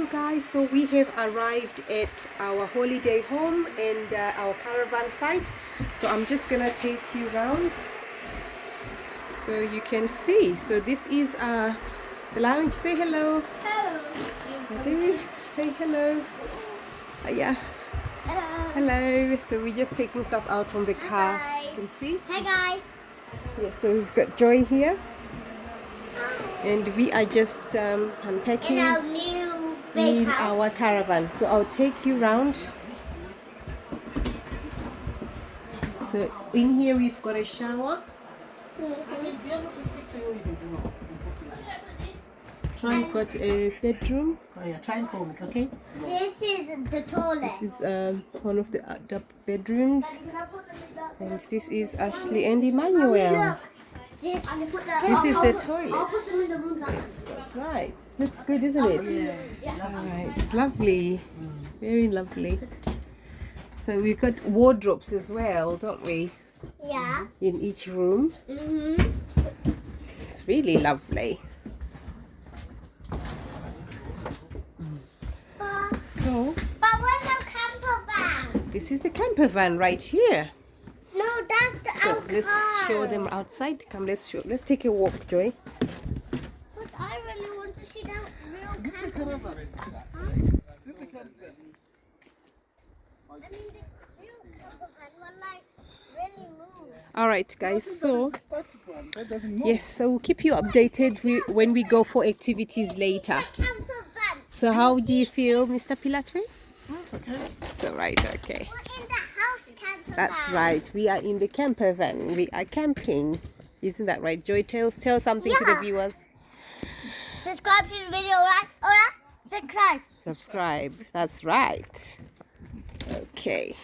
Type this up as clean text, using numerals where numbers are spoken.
Hello guys, so we have arrived at our holiday home and our caravan site. So I'm just gonna take you around so you can see. So this is the lounge. Say hello. Hello. Say hello. Yeah. Hello. Hello. So we're just taking stuff out from the car. Hi. As you can see. Hey guys. Yeah. So we've got Joy here, and we are just unpacking In our new big in house. our caravan. So I'll take you round. So in here we've got a shower. We've got a bedroom. Oh yeah, try and call me, okay? This is the toilet. This is one of the bedrooms, and this is Ashley and Emmanuel. This This is the toilet. Yes, that's right. Looks good, isn't it? Yeah. All right, it's lovely, very lovely. So we've got wardrobes as well, don't we? Yeah. In each room. Mhm. It's really lovely. So But where's our camper van? this is the camper van right here. No, that's the So our let's car. show them outside. Come, let's take a walk, Joy. But I really want to see the real camper van. I mean, the real camper van will like really move. All right, guys. So That doesn't move. yes, so we'll keep you updated when we go for activities later. Camper van. So how do you feel, Mr. Pilatri? That's okay. So right, okay. We're in the house camper That's van. right. We are in the camper van. We are camping. Isn't that right, Joy? Tell something to the Yeah. viewers. Subscribe to the video, right? Alright? Subscribe. Subscribe. That's right. Okay.